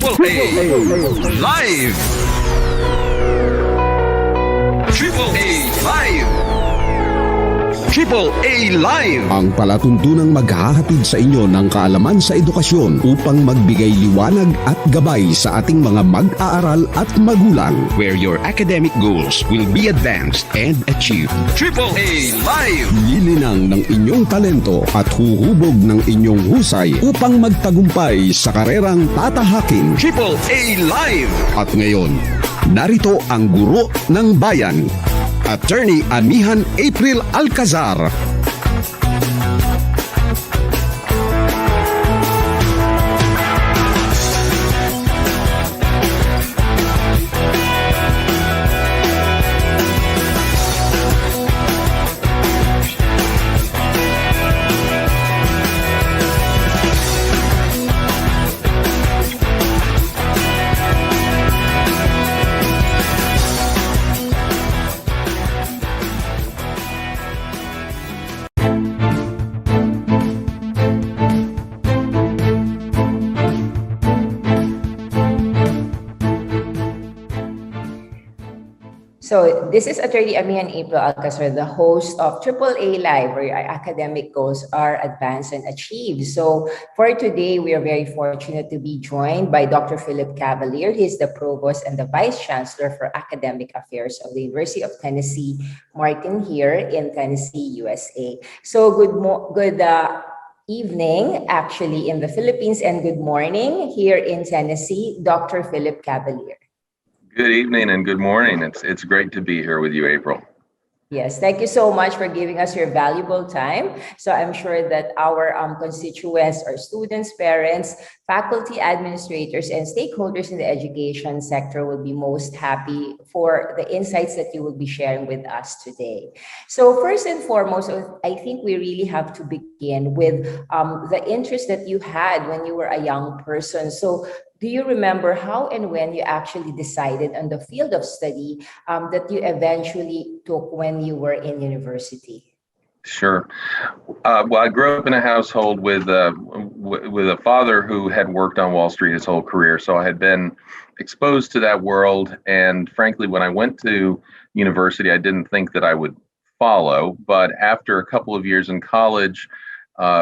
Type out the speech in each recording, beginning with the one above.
AAA Live! AAA Live! AAA Live! Ang palatuntunang maghahatid sa inyo ng kaalaman sa edukasyon upang magbigay liwanag at gabay sa ating mga mag-aaral at magulang. Where your academic goals will be advanced and achieved. AAA Live! Lilinang ng inyong talento at huhubog ng inyong husay upang magtagumpay sa karerang tatahakin. AAA Live! At ngayon, narito ang guro ng bayan, Attorney AMIHAN April ALCAZAR. So this is Attorney AMIHAN April ALCAZAR, the host of AAA Live, where our academic goals are advanced and achieved. So for today, we are very fortunate to be joined by Dr. Cavalier. He is the Provost and the Vice-Chancellor for Academic Affairs of the University of Tennessee, Martin, here in Tennessee, USA. So good evening, actually, in the Philippines, and good morning here in Tennessee, Dr. Cavalier. Good evening and good morning. It's great to be here with you, April. Yes, thank you so much for giving us your valuable time. So I'm sure that our constituents, our students, parents, faculty, administrators, and stakeholders in the education sector will be most happy for the insights that you will be sharing with us today. So first and foremost, I think we really have to begin with the interest that you had when you were a young person. So do you remember how and when you actually decided on the field of study that you eventually took when you were in university? Sure. Well, I grew up in a household with a father who had worked on Wall Street his whole career. So I had been exposed to that world. And frankly, when I went to university, I didn't think that I would follow. But after a couple of years in college,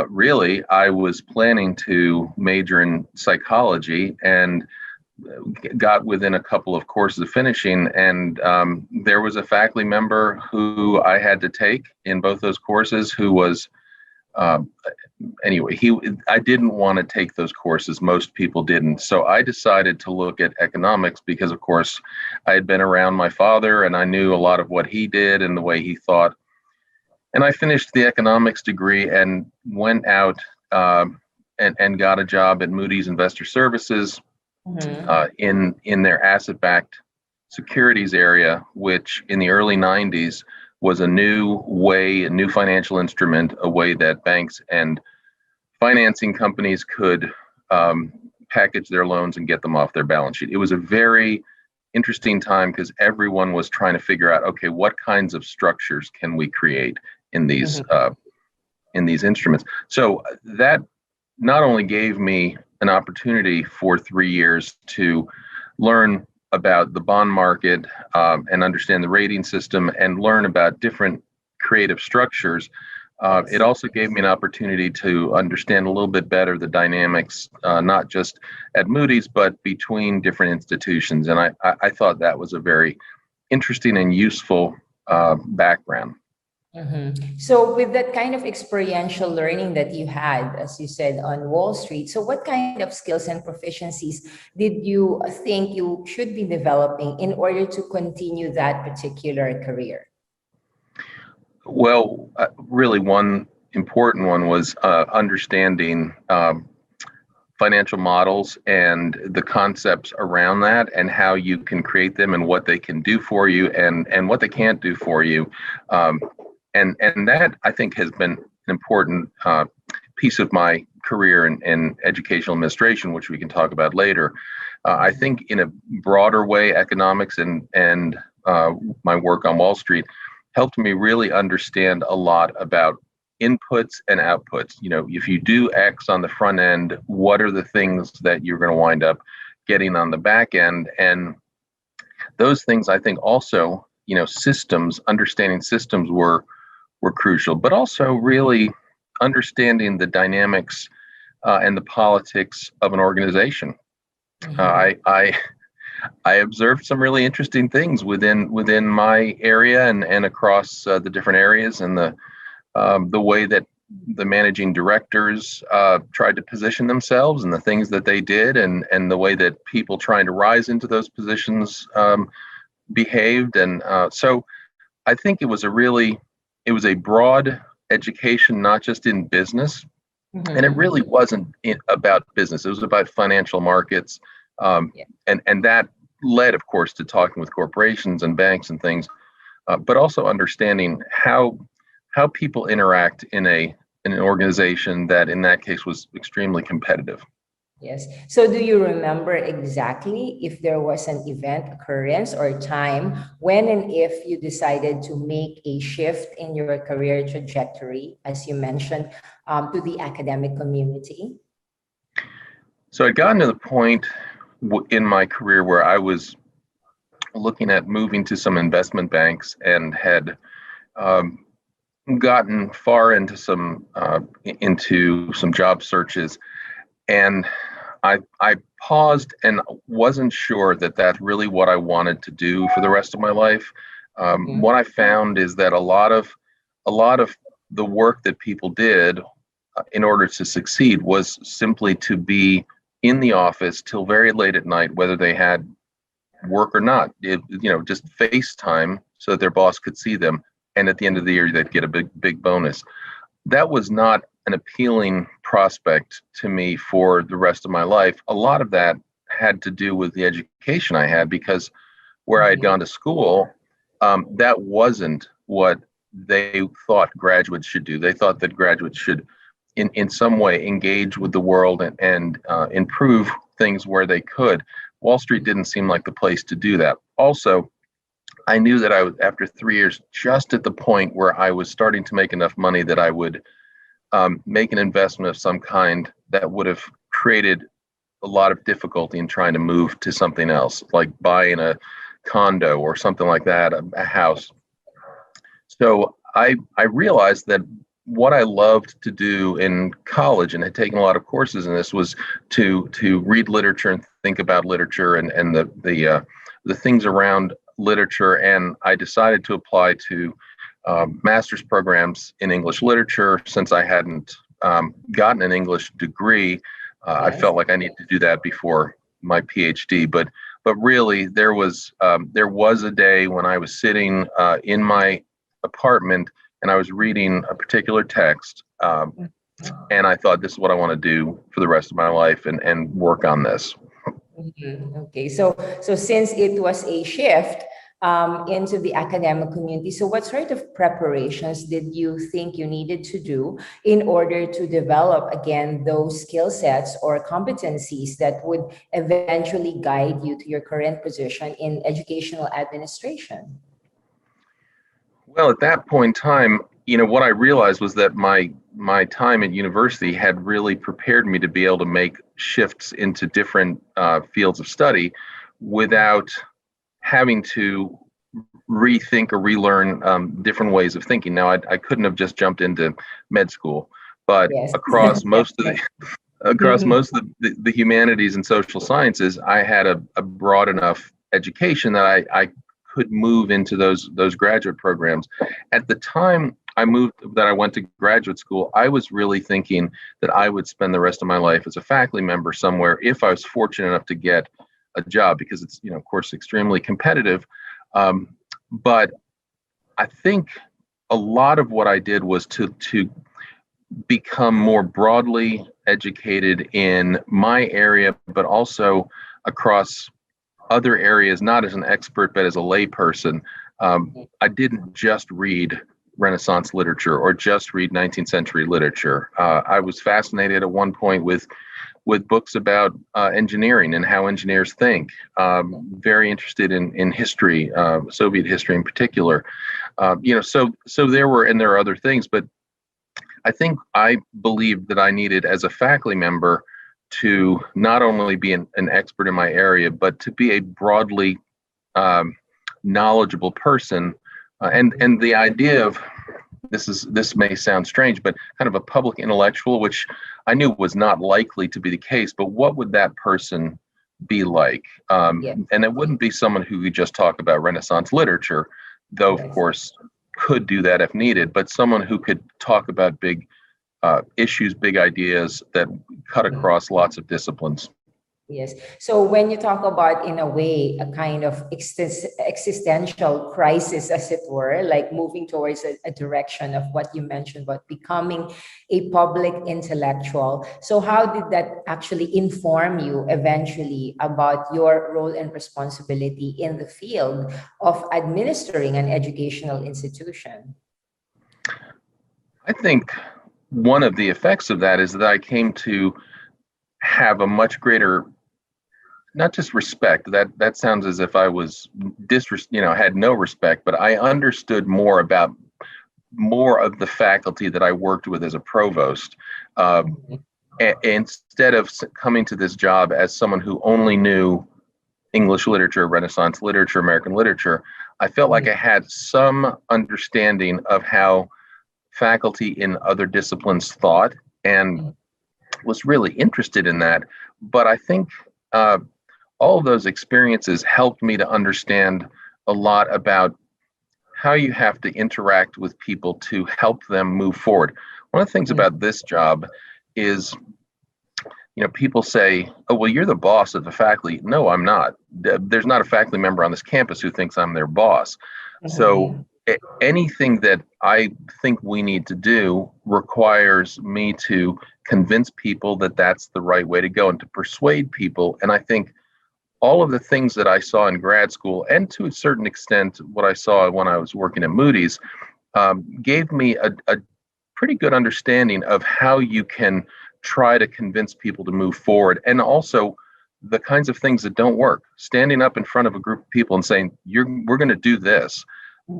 really, I was planning to major in psychology and got within a couple of courses of finishing. And there was a faculty member who I had to take in both those courses who was, anyway, I didn't want to take those courses. Most people didn't. So I decided to look at economics because, of course, I had been around my father and I knew a lot of what he did and the way he thought. And I finished the economics degree and went out and got a job at Moody's Investor Services in their asset-backed securities area, which in the early 90s was a new financial instrument, a way that banks and financing companies could package their loans and get them off their balance sheet. It was a very interesting time because everyone was trying to figure out, okay, what kinds of structures can we create in these instruments? So that not only gave me an opportunity for 3 years to learn about the bond market and understand the rating system and learn about different creative structures, it also gave me an opportunity to understand a little bit better the dynamics, not just at Moody's, but between different institutions. And I thought that was a very interesting and useful background. So with that kind of experiential learning that you had, as you said, on Wall Street, so what kind of skills and proficiencies did you think you should be developing in order to continue that particular career? Well, really one important one was understanding financial models and the concepts around that and how you can create them and what they can do for you and what they can't do for you. And that, I think, has been an important piece of my career in educational administration, which we can talk about later. I think in a broader way, economics and my work on Wall Street helped me really understand a lot about inputs and outputs. You know, if you do X on the front end, what are the things that you're going to wind up getting on the back end. And those things, I think also, systems, understanding systems were crucial, but also really understanding the dynamics and the politics of an organization. I observed some really interesting things within my area and across the different areas, and the way that the managing directors tried to position themselves and the things that they did, and the way that people trying to rise into those positions behaved. And so I think it was a broad education, not just in business. And it really wasn't about business. It was about financial markets. And that led, of course, to talking with corporations and banks and things, but also understanding how people interact in an organization that in that case was extremely competitive. Yes. So do you remember exactly if there was an event, occurrence, or time when and if you decided to make a shift in your career trajectory, as you mentioned, to the academic community? So I'd gotten to the point in my career where I was looking at moving to some investment banks and had gotten far into some job searches, and I paused and wasn't sure that that's really what I wanted to do for the rest of my life. What I found is that a lot of the work that people did in order to succeed was simply to be in the office till very late at night, whether they had work or not. Just FaceTime so that their boss could see them, and at the end of the year they'd get a big bonus. That was not an appealing prospect to me for the rest of my life. A lot of that had to do with the education I had, because where I had gone to school, that wasn't what they thought graduates should do. They thought that graduates should in some way engage with the world and improve things where they could. Wall Street didn't seem like the place to do that. Also, I knew that I was, after 3 years, just at the point where I was starting to make enough money that I would make an investment of some kind that would have created a lot of difficulty in trying to move to something else, like buying a condo or something like that, a house. So I realized that what I loved to do in college, and had taken a lot of courses in this, was to read literature and think about literature and the things around literature. And I decided to apply to master's programs in English literature. Since I hadn't gotten an English degree, I felt like I needed to do that before my PhD. But really, there was a day when I was sitting in my apartment and I was reading a particular text, and I thought, this is what I want to do for the rest of my life, and work on this. Okay, so since it was a shift into the academic community, so what sort of preparations did you think you needed to do in order to develop, again, those skill sets or competencies that would eventually guide you to your current position in educational administration? Well, at that point in time, what I realized was that my time at university had really prepared me to be able to make shifts into different fields of study without having to rethink or relearn different ways of thinking. Now, I couldn't have just jumped into med school, but yes, across most of the humanities and social sciences, I had a broad enough education that I could move into those graduate programs. At the time I went to graduate school, I was really thinking that I would spend the rest of my life as a faculty member somewhere if I was fortunate enough to get a job, because it's, of course, extremely competitive. But I think a lot of what I did was to become more broadly educated in my area, but also across other areas, not as an expert, but as a layperson. I didn't just read Renaissance literature or just read 19th century literature. I was fascinated at one point with books about engineering and how engineers think. Very interested in history, Soviet history in particular. So there are other things, but I think I believed that I needed, as a faculty member, to not only be an expert in my area, but to be a broadly knowledgeable person. And the idea of this may sound strange, but kind of a public intellectual, which I knew was not likely to be the case. But what would that person be like? And it wouldn't be someone who could just talk about Renaissance literature, though of course could do that if needed, but someone who could talk about big issues, big ideas that cut across lots of disciplines. Yes. So when you talk about, in a way, a kind of existential crisis, as it were, like moving towards a direction of what you mentioned about becoming a public intellectual. So how did that actually inform you eventually about your role and responsibility in the field of administering an educational institution? I think one of the effects of that is that I came to have a much greater, not just respect, that sounds as if I was had no respect, but I understood more about more of the faculty that I worked with as a provost. Instead of coming to this job as someone who only knew English literature, Renaissance literature, American literature, I felt like I had some understanding of how faculty in other disciplines thought and was really interested in that. But I think all of those experiences helped me to understand a lot about how you have to interact with people to help them move forward. One of the things about this job is, people say, oh, well, you're the boss of the faculty. No, I'm not. There's not a faculty member on this campus who thinks I'm their boss. So anything that I think we need to do requires me to convince people that that's the right way to go and to persuade people. And I think all of the things that I saw in grad school, and to a certain extent what I saw when I was working at Moody's, gave me a pretty good understanding of how you can try to convince people to move forward, and also the kinds of things that don't work. Standing up in front of a group of people and saying, we're going to do this.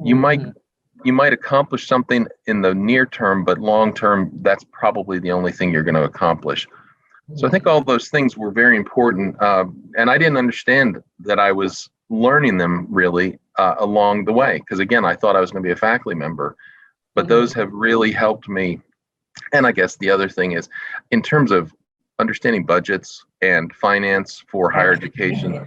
You might accomplish something in the near term, but long term, that's probably the only thing you're going to accomplish. So I think all those things were very important, and I didn't understand that I was learning them really along the way, because again, I thought I was going to be a faculty member, but those have really helped me. And I guess the other thing is, in terms of understanding budgets and finance for higher education,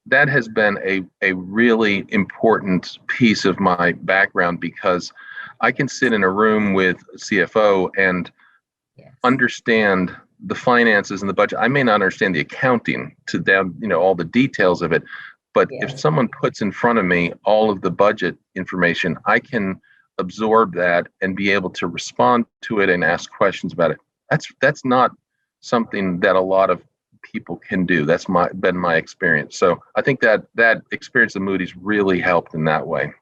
that has been a really important piece of my background, because I can sit in a room with a CFO and understand the finances and the budget. I may not understand the accounting to them, all the details of it, but if someone puts in front of me all of the budget information, I can absorb that and be able to respond to it and ask questions about it. That's not something that a lot of people can do. That's been my experience. So I think that experience of Moody's really helped in that way.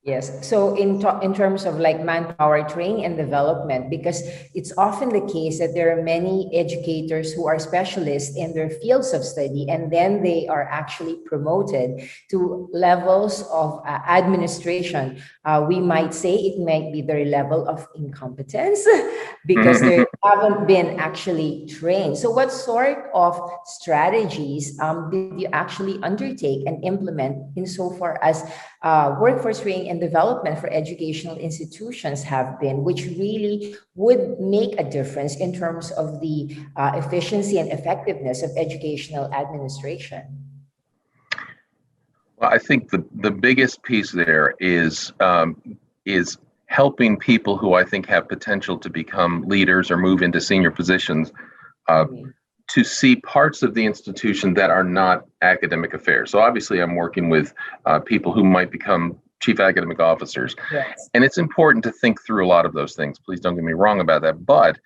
Yes. So in terms of like manpower training and development, because it's often the case that there are many educators who are specialists in their fields of study, and then they are actually promoted to levels of administration. We might say it might be their level of incompetence because they haven't been actually trained. So what sort of strategies did you actually undertake and implement insofar as workforce training and development for educational institutions have been, which really would make a difference in terms of the efficiency and effectiveness of educational administration? Well, I think the biggest piece there is helping people who I think have potential to become leaders or move into senior positions to see parts of the institution that are not academic affairs. So obviously I'm working with people who might become chief academic officers. Yes. And it's important to think through a lot of those things. Please don't get me wrong about that. But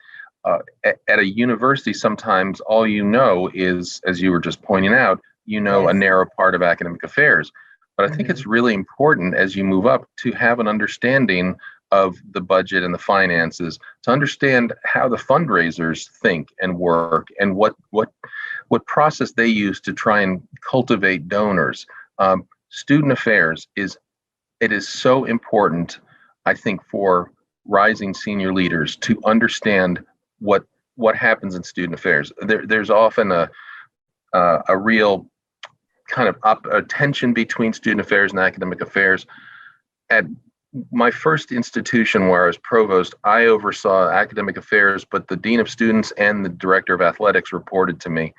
at a university, sometimes all you know is, as you were just pointing out, a narrow part of academic affairs. But I think it's really important as you move up to have an understanding of the budget and the finances, to understand how the fundraisers think and work, and what process they use to try and cultivate donors. Student affairs is so important, I think, for rising senior leaders to understand what what happens in student affairs. There's often a real kind of a tension between student affairs and academic affairs. At my first institution where I was provost, I oversaw academic affairs, but the dean of students and the director of athletics reported to me.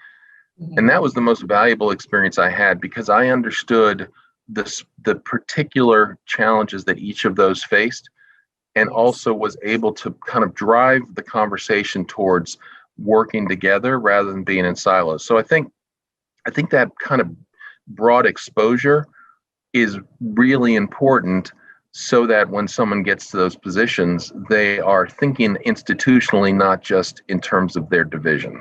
And that was the most valuable experience I had, because I understood the particular challenges that each of those faced, and also was able to kind of drive the conversation towards working together rather than being in silos. So I think that kind of broad exposure is really important, so that when someone gets to those positions, they are thinking institutionally, not just in terms of their division.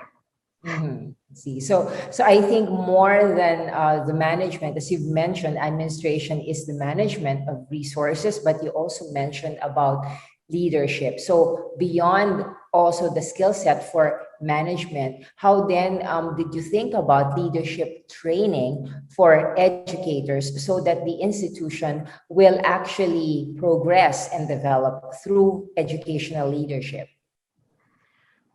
See, so I think more than the management, as you've mentioned, administration is the management of resources, but you also mentioned about leadership. So beyond also the skill set for management, how then did you think about leadership training for educators so that the institution will actually progress and develop through educational leadership?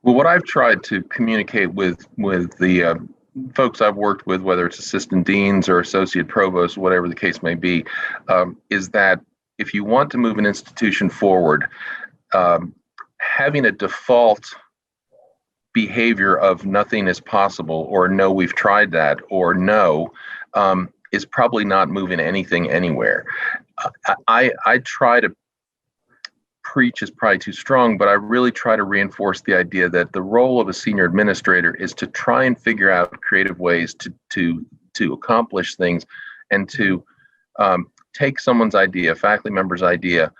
Well, what I've tried to communicate with the folks I've worked with, whether it's assistant deans or associate provosts, whatever the case may be, is that if you want to move an institution forward, having a default behavior of nothing is possible, or no, we've tried that, or no, is probably not moving anything anywhere. I try to preach is probably too strong, but I really try to reinforce the idea that the role of a senior administrator is to try and figure out creative ways to accomplish things, and to take someone's idea, faculty member's idea,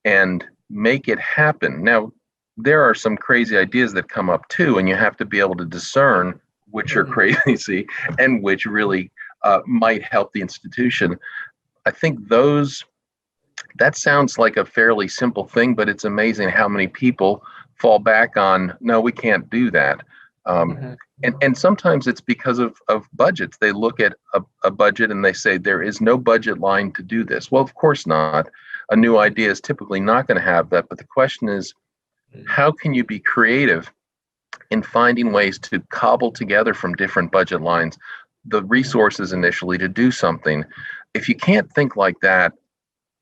and make it happen. Now, there are some crazy ideas that come up too, and you have to be able to discern which are crazy and which really might help the institution. I think that sounds like a fairly simple thing, but it's amazing how many people fall back on, no, we can't do that. And sometimes it's because of budgets. They look at a budget and they say, there is no budget line to do this. Well, of course not. A new idea is typically not going to have that. But the question is, how can you be creative in finding ways to cobble together from different budget lines the resources initially to do something? If you can't think like that,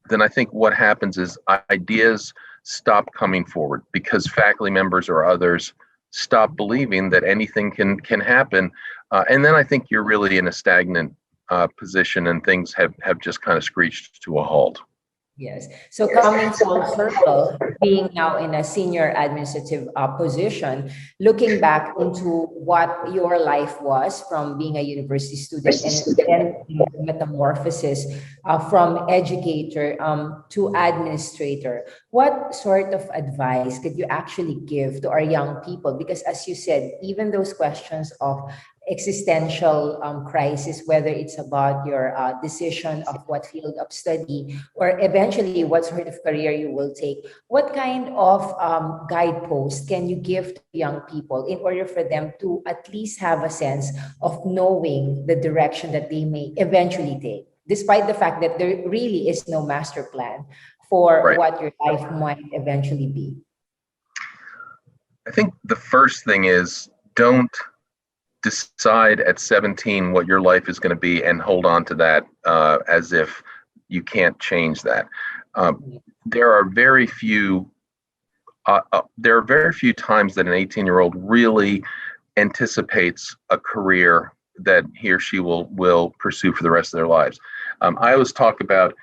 then I think what happens is ideas stop coming forward, because faculty members or others stop believing that anything can happen. And then I think you're really in a stagnant position, and things have just kind of screeched to a halt. Yes. So coming full circle, being now in a senior administrative position, looking back into what your life was from being a university student, and then the metamorphosis from educator to administrator, what sort of advice could you actually give to our young people? Because as you said, even those questions of existential crisis, whether it's about your decision of what field of study, or eventually what sort of career you will take, what kind of guideposts can you give to young people in order for them to at least have a sense of knowing the direction that they may eventually take, despite the fact that there really is no master plan for what your life might eventually be? I think the first thing is, don't decide at 17 what your life is going to be and hold on to that as if you can't change that. There are very few times that an 18-year-old really anticipates a career that he or she will pursue for the rest of their lives. I always talk about,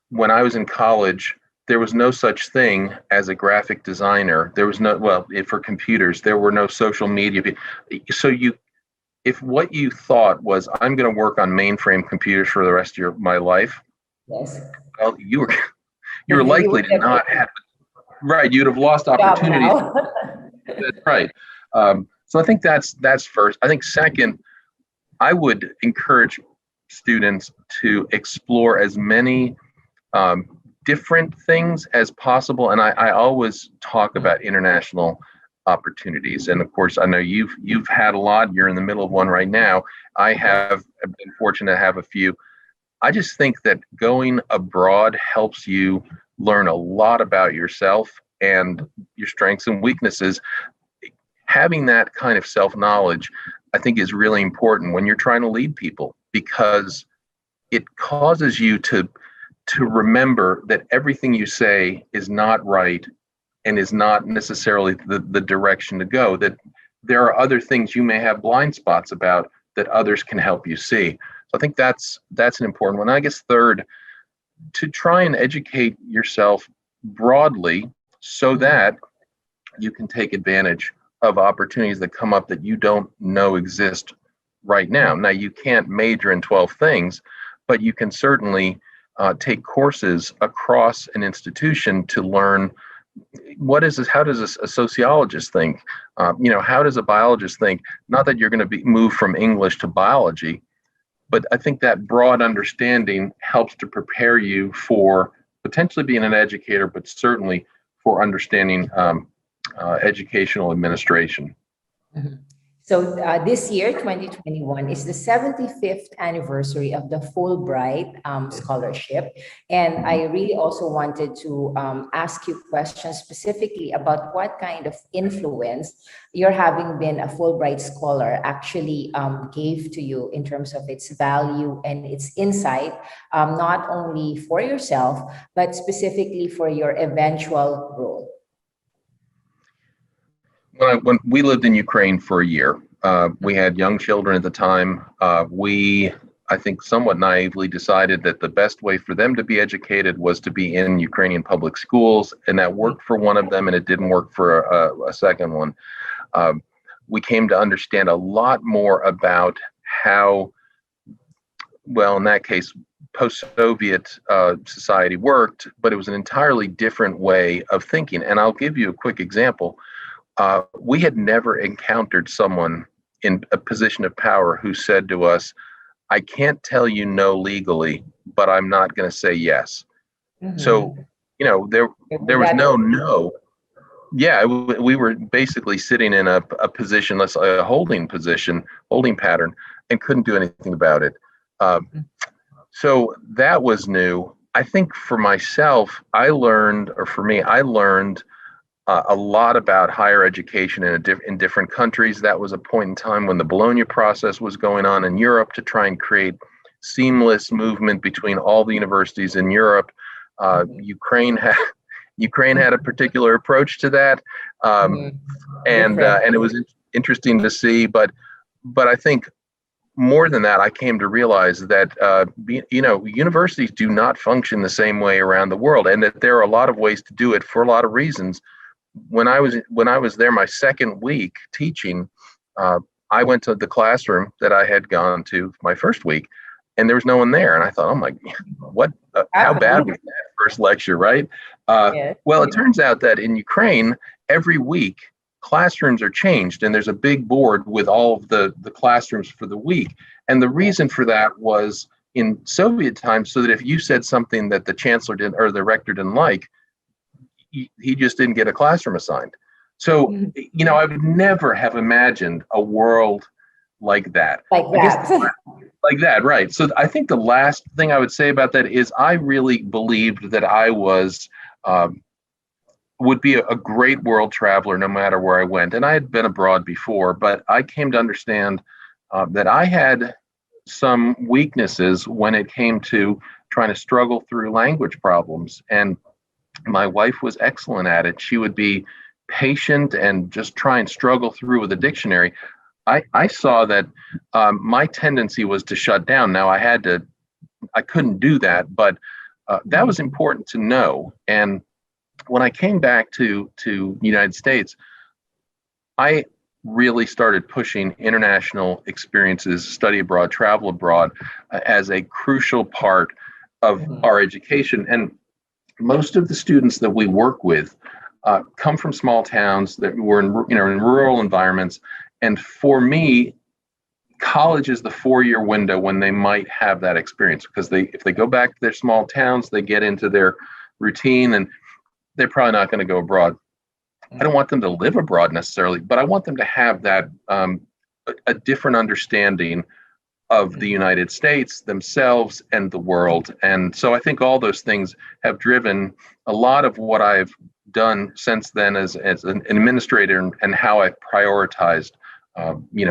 when I was in college, there was no such thing as a graphic designer. There was for computers, there were no social media. So if what you thought was, I'm going to work on mainframe computers for the rest of my life, yes, well, you were likely to not have, you'd have lost opportunities. That's right. So I think that's first. I think second, I would encourage students to explore as many different things as possible. And I always talk about international opportunities. And of course, I know you've had a lot. You're in the middle of one right now. I've been fortunate to have a few. I just think that going abroad helps you learn a lot about yourself and your strengths and weaknesses. having that kind of self-knowledge, I think, is really important when you're trying to lead people, because it causes you to remember that everything you say is not right and is not necessarily the direction to go, that there are other things you may have blind spots about that others can help you see. So I think that's an important one. I guess third, to try and educate yourself broadly so that you can take advantage of opportunities that come up that you don't know exist right now. Now, you can't major in 12 things, but you can certainly take courses across an institution to learn what is this, how does a sociologist think? How does a biologist think? Not that you're going to be moved from English to biology, but I think that broad understanding helps to prepare you for potentially being an educator, but certainly for understanding educational administration. Mm-hmm. So this year, 2021, is the 75th anniversary of the Fulbright scholarship. And I really also wanted to ask you questions specifically about what kind of influence your having been a Fulbright scholar actually gave to you in terms of its value and its insight, not only for yourself, but specifically for your eventual role. When we lived in Ukraine for a year, we had young children at the time. I think, somewhat naively decided that the best way for them to be educated was to be in Ukrainian public schools, and that worked for one of them, and it didn't work for a second one. We came to understand a lot more about how, well, in that case, post-Soviet society worked, but it was an entirely different way of thinking. And I'll give you a quick example. We had never encountered someone in a position of power who said to us, I can't tell you no legally, but I'm not going to say yes. Mm-hmm. So, there was no. Yeah, we were basically sitting in a position, let's say a holding pattern, and couldn't do anything about it. So that was new. I think for myself, I learned a lot about higher education in different countries. That was a point in time when the Bologna process was going on in Europe to try and create seamless movement between all the universities in Europe. Ukraine had a particular approach to that, and it was interesting to see. But I think more than that, I came to realize that universities do not function the same way around the world, and that there are a lot of ways to do it for a lot of reasons. When I was there my second week teaching, I went to the classroom that I had gone to my first week, and there was no one there. And I thought, oh my, what? How bad was that first lecture, right? Well, it turns out that in Ukraine, every week classrooms are changed, and there's a big board with all of the classrooms for the week. And the reason for that was in Soviet times, so that if you said something that the chancellor didn't or the rector didn't like, he just didn't get a classroom assigned. So, I would never have imagined a world like that. Like that, right. So I think the last thing I would say about that is I really believed that I would be a great world traveler no matter where I went. And I had been abroad before, but I came to understand that I had some weaknesses when it came to trying to struggle through language problems. And my wife was excellent at it. She would be patient and just try and struggle through with a dictionary. I saw that my tendency was to shut down. Now I couldn't do that, but that was important to know. And when I came back to the United States, I really started pushing international experiences, study abroad, travel abroad, as a crucial part of our education. And most of the students that we work with come from small towns that were in rural environments. And for me, college is the 4-year window when they might have that experience, because if they go back to their small towns, they get into their routine and they're probably not going to go abroad. I don't want them to live abroad necessarily, but I want them to have that a different understanding of the United States, themselves, and the world. And so I think all those things have driven a lot of what I've done since then as an administrator, and how I've prioritized,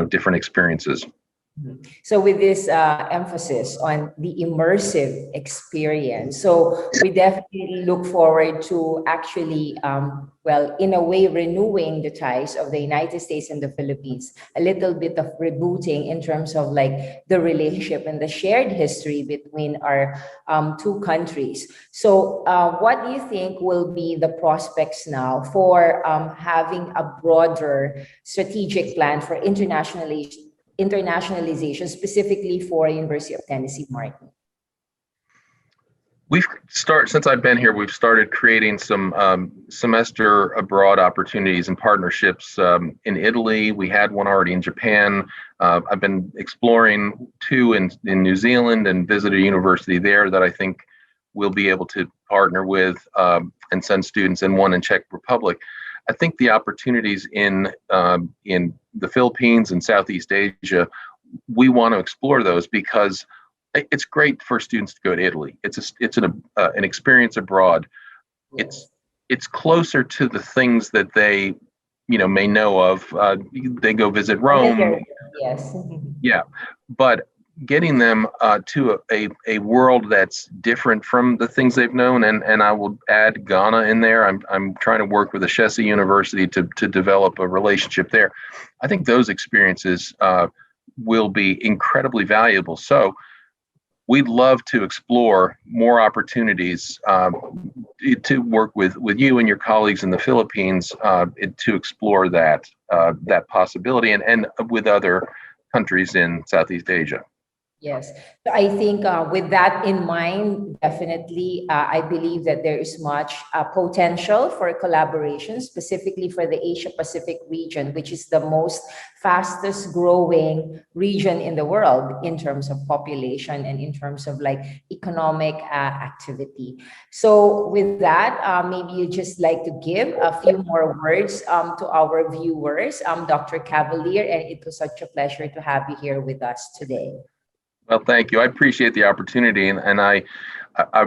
different experiences. So with this emphasis on the immersive experience, so we definitely look forward to actually, in a way, renewing the ties of the United States and the Philippines, a little bit of rebooting in terms of like the relationship and the shared history between our two countries. So what do you think will be the prospects now for having a broader strategic plan for internationalization, specifically for University of Tennessee Martin? Since I've been here, we've started creating some semester abroad opportunities and partnerships in Italy. We had one already in Japan. I've been exploring two in New Zealand, and visited a university there that I think we'll be able to partner with and send students, and one in Czech Republic. I think the opportunities in the Philippines and Southeast Asia, we want to explore those, because it's great for students to go to Italy. It's an experience abroad. It's closer to the things that they may know of. They go visit Rome. Yes. Yeah, but getting them to a world that's different from the things they've known, and I will add Ghana in there. I'm trying to work with Ashesi University to develop a relationship there. I think those experiences will be incredibly valuable. So we'd love to explore more opportunities to work with you and your colleagues in the Philippines to explore that possibility, and with other countries in Southeast Asia. Yes. So I think with that in mind, definitely, I believe that there is much potential for collaboration, specifically for the Asia Pacific region, which is the most fastest growing region in the world in terms of population and in terms of like economic activity. So with that, maybe you just like to give a few more words to our viewers, Dr. Cavalier, and it was such a pleasure to have you here with us today. Well, thank you. I appreciate the opportunity, and I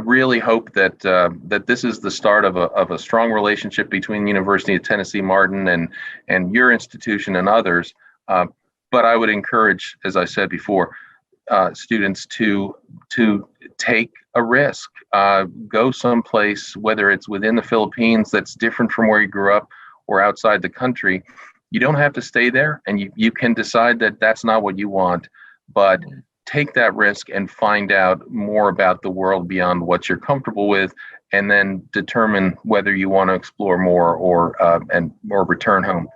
really hope that that this is the start of a strong relationship between the University of Tennessee Martin and your institution and others. But I would encourage, as I said before, students to take a risk, go someplace, whether it's within the Philippines that's different from where you grew up, or outside the country. You don't have to stay there, and you can decide that that's not what you want, but take that risk and find out more about the world beyond what you're comfortable with, and then determine whether you want to explore more or return home.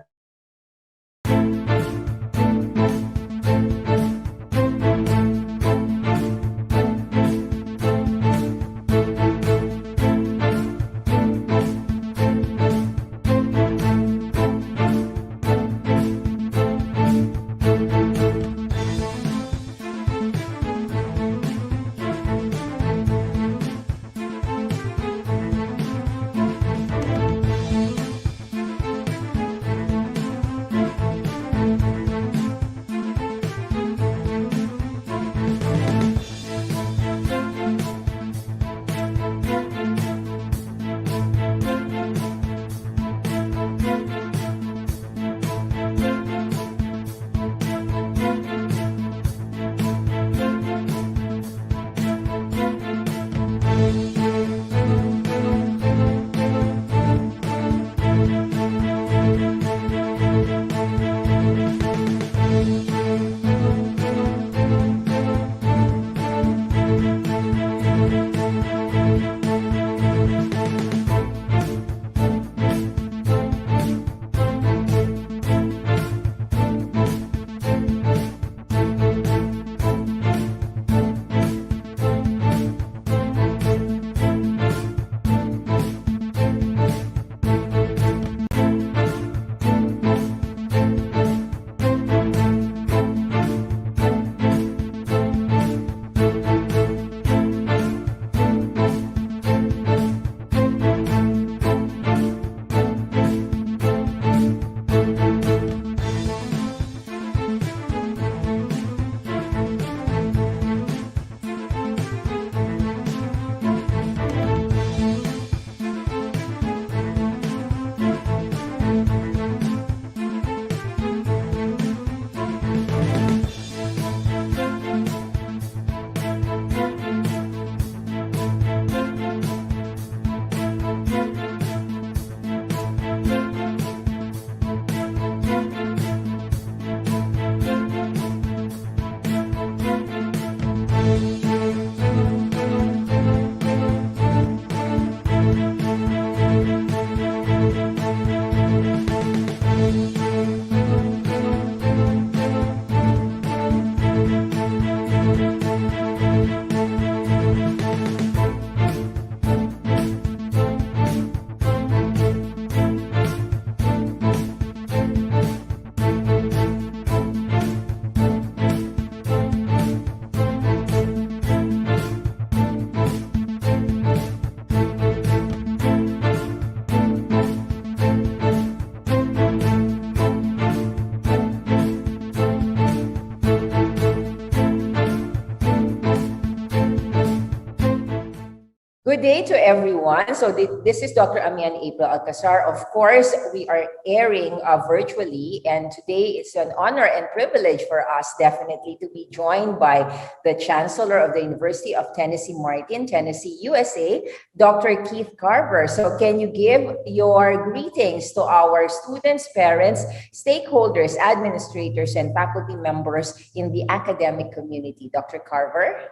day to everyone. So this is Dr. AMIHAN April ALCAZAR. Of course, we are airing virtually, and today it's an honor and privilege for us definitely to be joined by the Chancellor of the University of Tennessee Martin, Tennessee, USA, Dr. Keith Carver. So can you give your greetings to our students, parents, stakeholders, administrators, and faculty members in the academic community? Dr. Carver?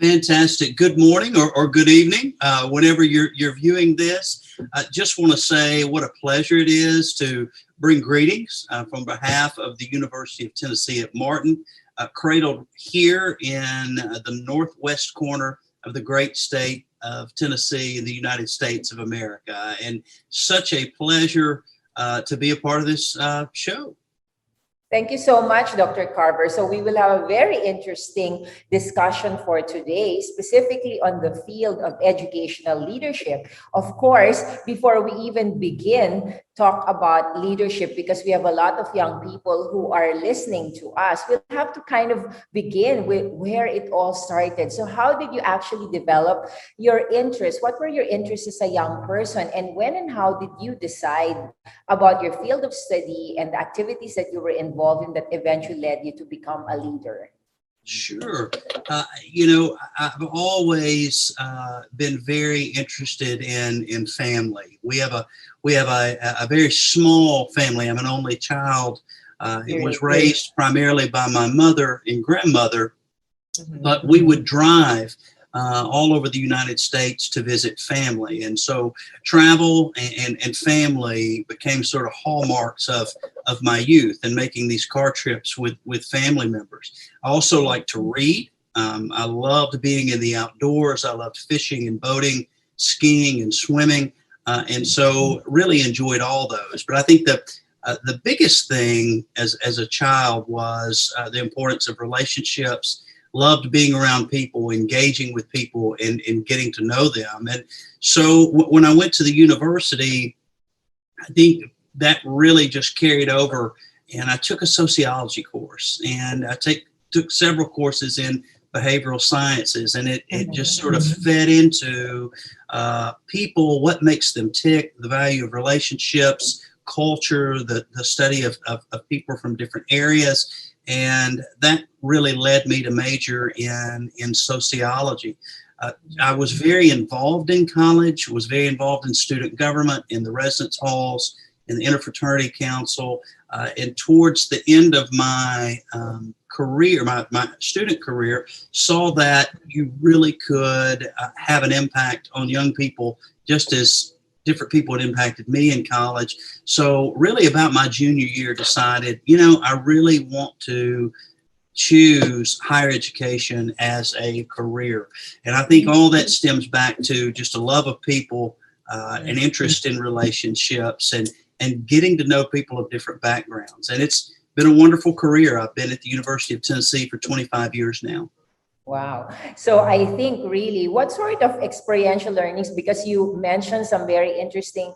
Fantastic. Good morning or good evening, whenever you're viewing this. I just want to say what a pleasure it is to bring greetings from behalf of the University of Tennessee at Martin, cradled here in the northwest corner of the great state of Tennessee in the United States of America. And such a pleasure to be a part of this show. Thank you so much, Dr. Carver. So we will have a very interesting discussion for today, specifically on the field of educational leadership. Of course, before we even begin, talk about leadership, because we have a lot of young people who are listening to us. We'll have to kind of begin with where it all started. So how did you actually develop your interests? What were your interests as a young person? And when and how did you decide about your field of study and the activities that you were involved in that eventually led you to become a leader? Sure. I've always been very interested in family. We have a very small family. I'm an only child. It was raised primarily by my mother and grandmother, but we would drive all over the United States to visit family. And so travel and family became sort of hallmarks of my youth and making these car trips with family members. I also like to read. I loved being in the outdoors. I loved fishing and boating, skiing and swimming. And so really enjoyed all those. But I think that the biggest thing as a child was the importance of relationships. Loved being around people, engaging with people, and getting to know them. And so when I went to the university, I think that really just carried over. And I took a sociology course, and I took several courses in behavioral sciences, and it just sort of fed into people, what makes them tick, the value of relationships, culture, the study of people from different areas. And that really led me to major in sociology. I was very involved in college, was very involved in student government, in the residence halls, in the interfraternity council. And towards the end of my career, my student career, saw that you really could have an impact on young people just as different people had impacted me in college. So really about my junior year decided, I really want to choose higher education as a career. And I think all that stems back to just a love of people, an interest in relationships, and getting to know people of different backgrounds. And it's been a wonderful career. I've been at the University of Tennessee for 25 years now. Wow. So I think really, what sort of experiential learnings, because you mentioned some very interesting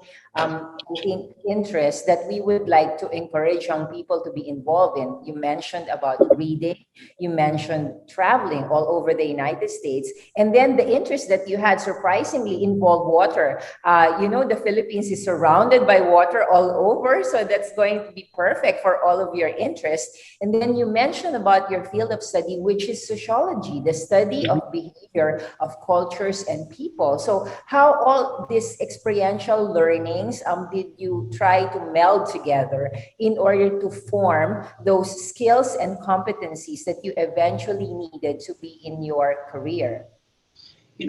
interests that we would like to encourage young people to be involved in. You mentioned about reading, you mentioned traveling all over the United States, and then the interest that you had surprisingly involved water. The Philippines is surrounded by water all over, so that's going to be perfect for all of your interests. And then you mentioned about your field of study, which is sociology, the study of behavior of cultures and people. So how all these experiential learnings did you try to meld together in order to form those skills and competencies that you eventually needed to be in your career?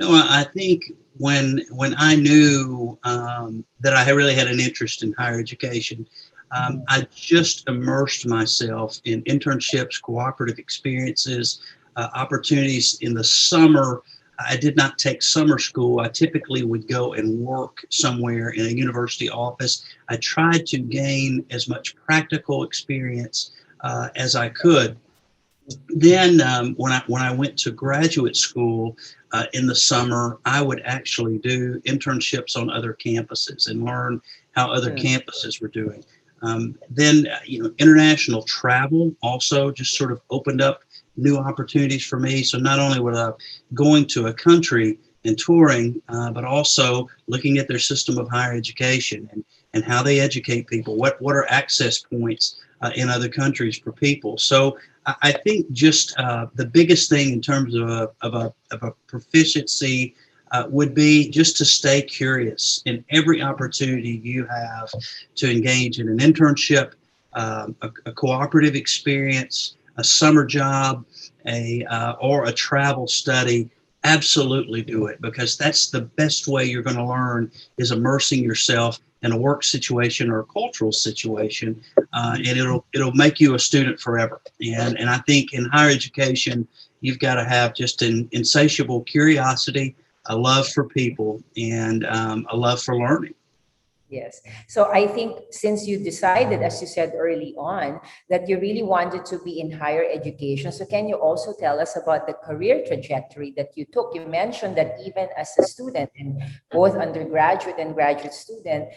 I think when I knew that I really had an interest in higher education, I just immersed myself in internships, cooperative experiences, opportunities in the summer. I did not take summer school. I typically would go and work somewhere in a university office. I tried to gain as much practical experience as I could. Then when I went to graduate school in the summer, I would actually do internships on other campuses and learn how other campuses were doing. Then international travel also just sort of opened up new opportunities for me. So not only was I going to a country, and touring, but also looking at their system of higher education and how they educate people. What are access points in other countries for people? So I think just the biggest thing in terms of a proficiency would be just to stay curious in every opportunity you have to engage in an internship, a cooperative experience, a summer job, or a travel study. Absolutely do it, because that's the best way you're going to learn, is immersing yourself in a work situation or a cultural situation, and it'll make you a student forever. And I think in higher education, you've got to have just an insatiable curiosity, a love for people, and a love for learning. Yes. So I think since you decided, as you said early on, that you really wanted to be in higher education, so can you also tell us about the career trajectory that you took? You mentioned that even as a student, and both undergraduate and graduate student,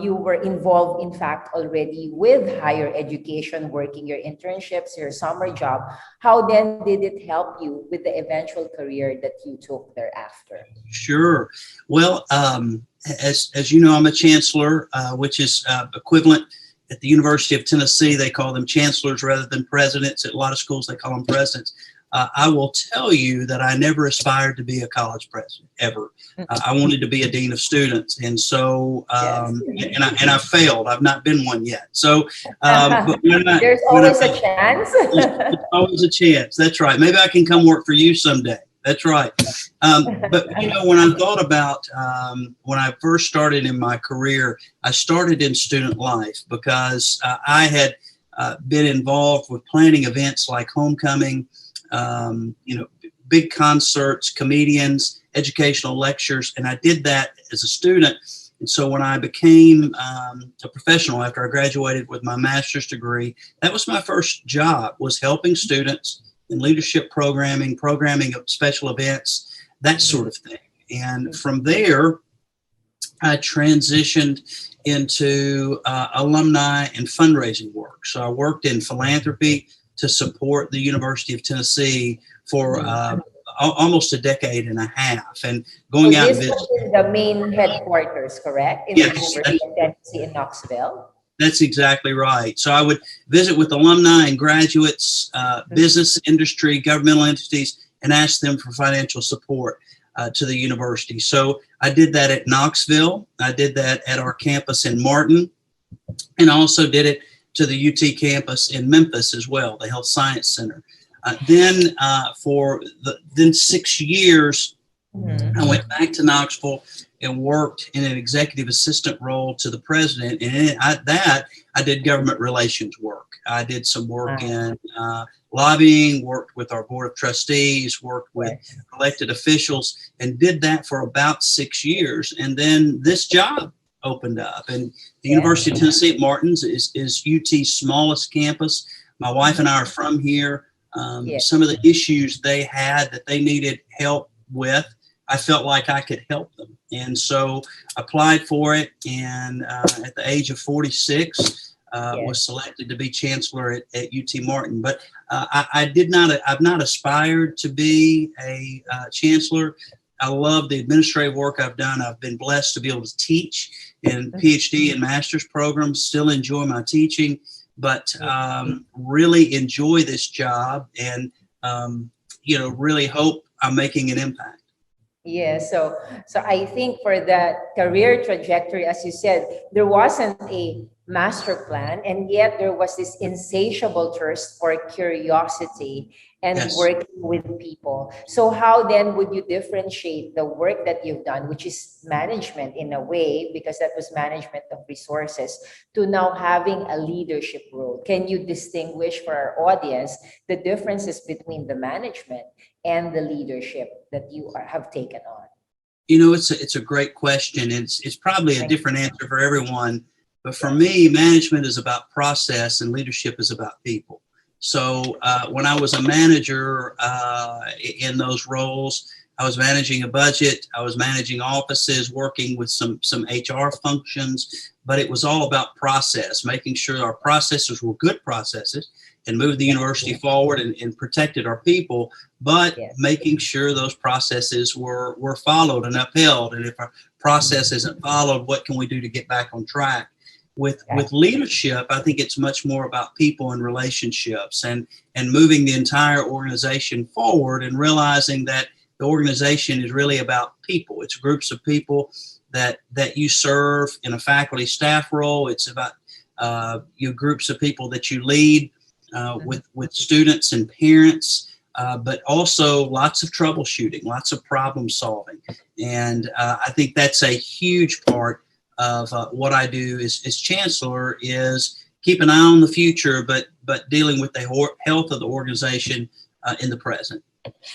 you were involved, in fact, already with higher education, working your internships, your summer job. How then did it help you with the eventual career that you took thereafter? Sure. Well, as you know, I'm a chancellor, which is equivalent at the University of Tennessee. They call them chancellors rather than presidents. At a lot of schools, they call them presidents. I will tell you that I never aspired to be a college president, ever. I wanted to be a dean of students. And so, and I failed. I've not been one yet. So, but there's always a chance. There's always a chance. That's right. Maybe I can come work for you someday. That's right. But, you know, when I thought about when I first started in my career, I started in student life because I had been involved with planning events like homecoming, you know, big concerts, comedians, educational lectures. And I did that as a student. And so when I became a professional after I graduated with my master's degree, that was my first job, was helping students in leadership programming of special events, that sort of thing. And from there, I transitioned into alumni and fundraising work. So I worked in philanthropy to support the University of Tennessee for almost a decade and a half, and going out and visiting. This was in the main headquarters, correct? In the University of Tennessee in Knoxville. That's exactly right. So I would visit with alumni and graduates, business, industry, governmental entities, and ask them for financial support to the university. So I did that at Knoxville. I did that at our campus in Martin, and also did it to the UT campus in Memphis as well, the Health Science Center. Then for 6 years, I went back to Knoxville and worked in an executive assistant role to the president. And I did government relations work. I did some work in lobbying, worked with our board of trustees, worked with elected officials, and did that for about 6 years. And then this job opened up. And the University of Tennessee at Martin's is UT's smallest campus. My wife and I are from here. Some of the issues they had that they needed help with, I felt like I could help them. And so applied for it. And at the age of 46, was selected to be chancellor at UT Martin. But I've not aspired to be a chancellor. I love the administrative work I've done. I've been blessed to be able to teach in PhD and master's programs, still enjoy my teaching, but really enjoy this job and, you know, really hope I'm making an impact. Yeah, so I think for that career trajectory, as you said, there wasn't a master plan, and yet there was this insatiable thirst for curiosity and working with people. So how then would you differentiate the work that you've done, which is management in a way, because that was management of resources, to now having a leadership role? Can you distinguish for our audience the differences between the management and the leadership that you have taken on? You know, it's a great question. It's probably a different answer for everyone. But for me, management is about process and leadership is about people. So when I was a manager in those roles, I was managing a budget. I was managing offices, working with some HR functions, but it was all about process, making sure our processes were good processes and moved the university forward and protected our people, but making sure those processes were followed and upheld. And if our process isn't followed, what can we do to get back on track? With leadership, I think it's much more about people and relationships and moving the entire organization forward and realizing that the organization is really about people. It's groups of people that you serve in a faculty staff role. It's about your groups of people that you lead with students and parents, but also lots of troubleshooting, lots of problem solving. And I think that's a huge part of what I do as chancellor, is keep an eye on the future, but dealing with the health of the organization in the present.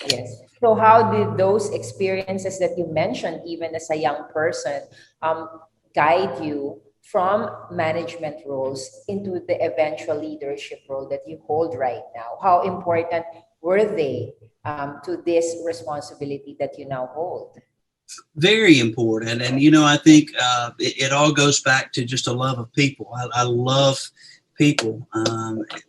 Yes. So how did those experiences that you mentioned, even as a young person, guide you from management roles into the eventual leadership role that you hold right now? How important were they to this responsibility that you now hold? Very important. And, I think it all goes back to just a love of people. I love people,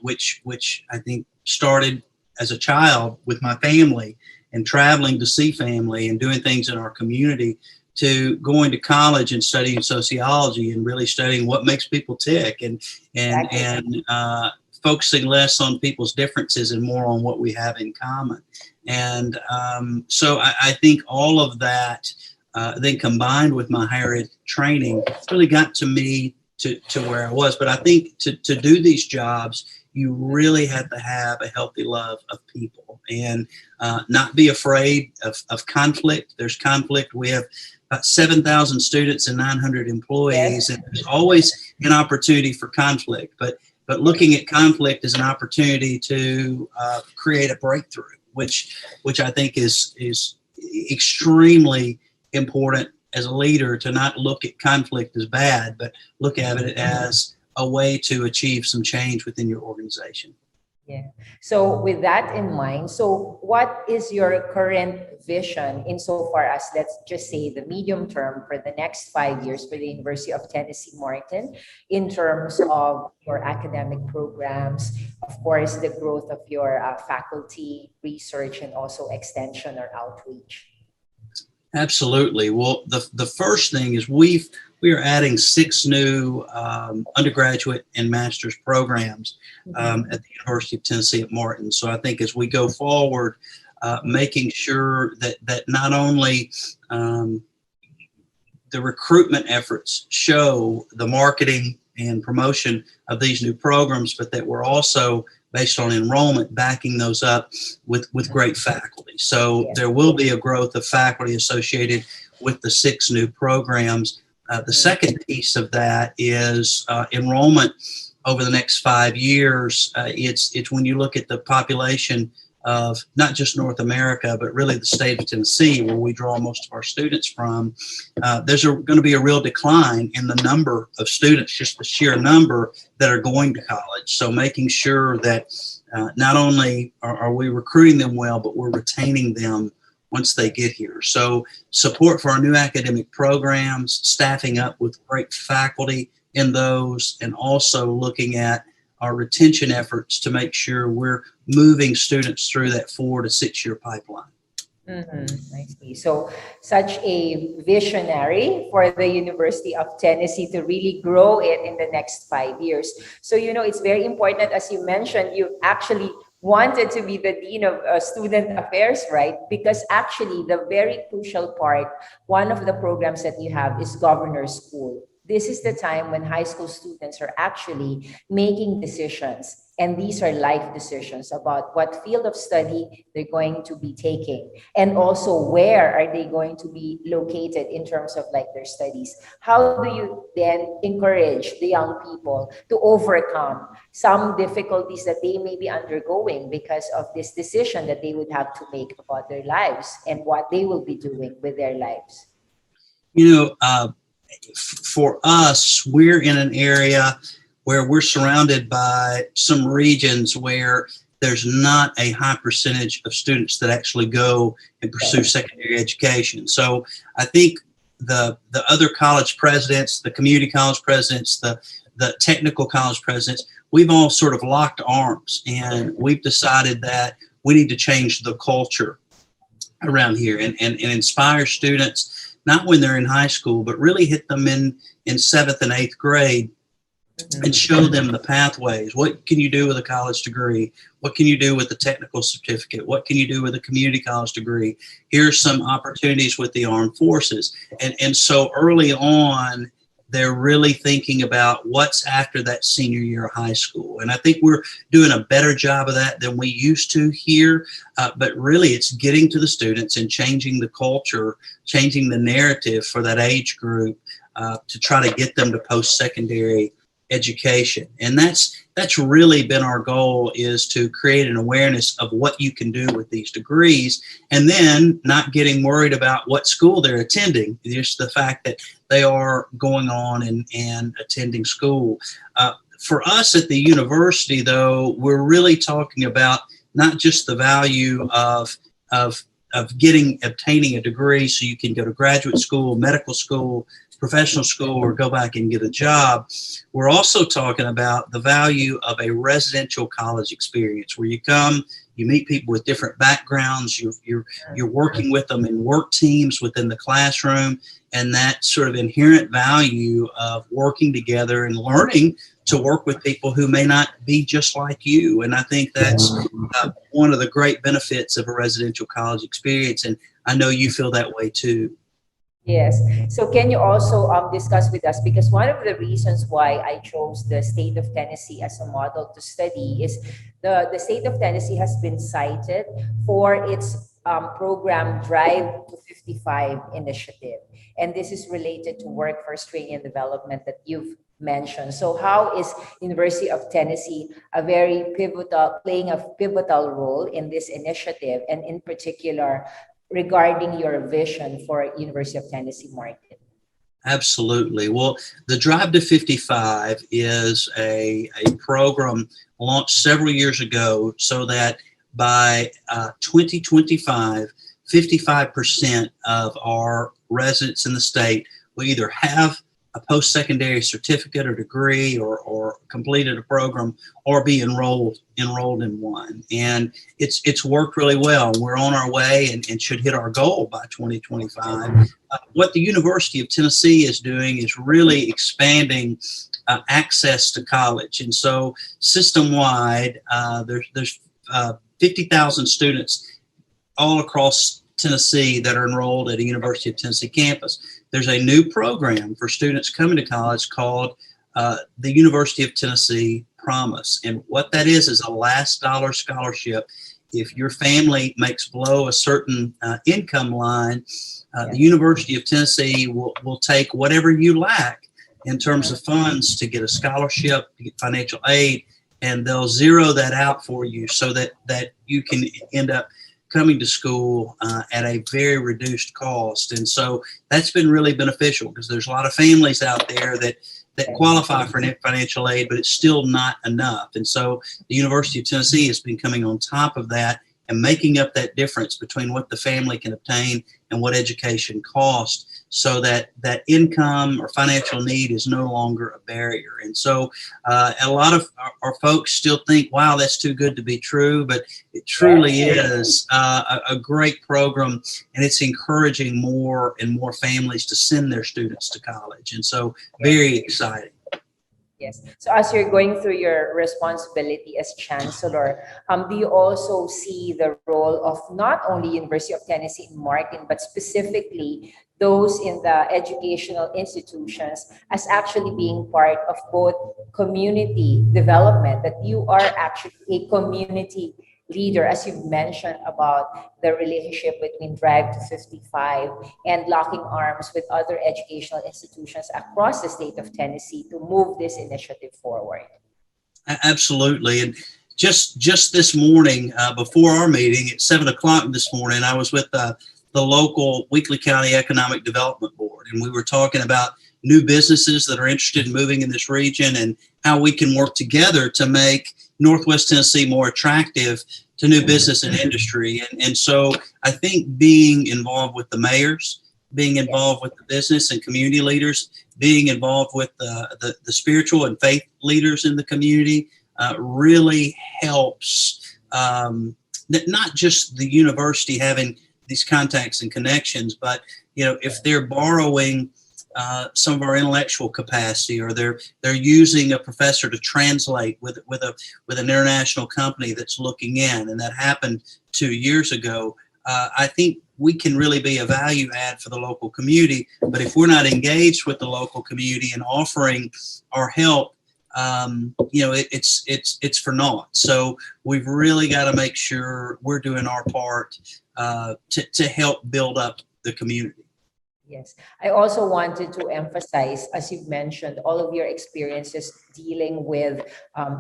which I think started as a child with my family and traveling to see family and doing things in our community, to going to college and studying sociology and really studying what makes people tick and focusing less on people's differences and more on what we have in common. And so I think all of that then combined with my higher ed training really got to me to where I was. But I think to do these jobs, you really have to have a healthy love of people and not be afraid of conflict. There's conflict. We have about 7,000 students and 900 employees, and there's always an opportunity for conflict. But looking at conflict as an opportunity to create a breakthrough, which I think is extremely important as a leader, to not look at conflict as bad, but look at it as a way to achieve some change within your organization. Yeah. So with that in mind, so what is your current vision insofar as, let's just say, the medium term for the next 5 years for the University of Tennessee Martin, in terms of your academic programs, of course, the growth of your faculty, research, and also extension or outreach? Absolutely. Well, the first thing is we are adding 6 new undergraduate and master's programs at the University of Tennessee at Martin. So I think as we go forward, making sure that not only the recruitment efforts show the marketing and promotion of these new programs, but that we're also, based on enrollment, backing those up with great faculty. So there will be a growth of faculty associated with the 6 new programs. The second piece of that is enrollment over the next 5 years. It's when you look at the population of not just North America, but really the state of Tennessee, where we draw most of our students from, there's going to be a real decline in the number of students, just the sheer number that are going to college. So making sure that not only are we recruiting them well, but we're retaining them once they get here. So support for our new academic programs, staffing up with great faculty in those, and also looking at our retention efforts to make sure we're moving students through that 4 to 6 year pipeline. I see. So such a visionary for the University of Tennessee to really grow it in the next 5 years. So, it's very important, as you mentioned, you actually wanted to be the Dean of Student Affairs, right? Because actually the very crucial part, one of the programs that you have is Governor's School. This is the time when high school students are actually making decisions. And these are life decisions about what field of study they're going to be taking. And also where are they going to be located in terms of their studies. How do you then encourage the young people to overcome some difficulties that they may be undergoing because of this decision that they would have to make about their lives and what they will be doing with their lives? For us, we're in an area where we're surrounded by some regions where there's not a high percentage of students that actually go and pursue secondary education. So I think the other college presidents, the community college presidents, the technical college presidents, we've all sort of locked arms, and we've decided that we need to change the culture around here and inspire students, not when they're in high school, but really hit them in 7th and 8th grade and show them the pathways. What can you do with a college degree? What can you do with a technical certificate? What can you do with a community college degree? Here's some opportunities with the armed forces. And so early on, they're really thinking about what's after that senior year of high school. And I think we're doing a better job of that than we used to here. But really, it's getting to the students and changing the culture, changing the narrative for that age group to try to get them to post-secondary education. And that's really been our goal, is to create an awareness of what you can do with these degrees, and then not getting worried about what school they're attending, just the fact that they are going on and attending school. For us at the university, though, we're really talking about not just the value of obtaining a degree so you can go to graduate school, medical school, professional school, or go back and get a job. We're also talking about the value of a residential college experience, where you come, you meet people with different backgrounds, you're working with them in work teams within the classroom, and that sort of inherent value of working together and learning to work with people who may not be just like you. And I think that's one of the great benefits of a residential college experience, and I know you feel that way too. Yes. So can you also discuss with us, because one of the reasons why I chose the state of Tennessee as a model to study is the state of Tennessee has been cited for its program Drive to 55 initiative. And this is related to workforce training and development that you've mentioned. So how is University of Tennessee playing a pivotal role in this initiative, and in particular regarding your vision for University of Tennessee market? Absolutely. Well, the Drive to 55 is a program launched several years ago so that by 2025, 55% of our residents in the state will either have a post-secondary certificate or degree or completed a program or be enrolled in one. And it's worked really well. We're on our way and should hit our goal by 2025. What the University of Tennessee is doing is really expanding access to college. And so system-wide, there's 50,000 students all across Tennessee that are enrolled at a University of Tennessee campus. There's a new program for students coming to college called the University of Tennessee Promise. And what that is a last dollar scholarship. If your family makes below a certain income line, the University of Tennessee will take whatever you lack in terms of funds to get a scholarship, to get financial aid, and they'll zero that out for you so that you can end up coming to school at a very reduced cost. And so that's been really beneficial, because there's a lot of families out there that qualify for financial aid, but it's still not enough. And so the University of Tennessee has been coming on top of that and making up that difference between what the family can obtain and what education costs, so that income or financial need is no longer a barrier. And so a lot of our folks still think, wow, that's too good to be true, but it truly is a great program, and it's encouraging more and more families to send their students to college. And so very exciting. Yes. So as you're going through your responsibility as chancellor, do you also see the role of not only University of Tennessee in marketing, but specifically those in the educational institutions as actually being part of both community development, that you are actually a community leader, as you've mentioned about the relationship between Drive to 55 and locking arms with other educational institutions across the state of Tennessee to move this initiative forward? Absolutely. And just this morning, before our meeting at 7 o'clock this morning, I was with the local Weakley County Economic Development Board, and we were talking about new businesses that are interested in moving in this region and how we can work together to make Northwest Tennessee more attractive to new business and industry. And so I think being involved with the mayors, being involved with the business and community leaders, being involved with the spiritual and faith leaders in the community really helps, not just the university having these contacts and connections, but if they're borrowing some of our intellectual capacity, or they're using a professor to translate with an international company that's looking in, and that happened 2 years ago, I think we can really be a value add for the local community. But if we're not engaged with the local community and offering our help, it's for naught. So we've really got to make sure we're doing our part to help build up the community. Yes, I also wanted to emphasize, as you've mentioned, all of your experiences dealing with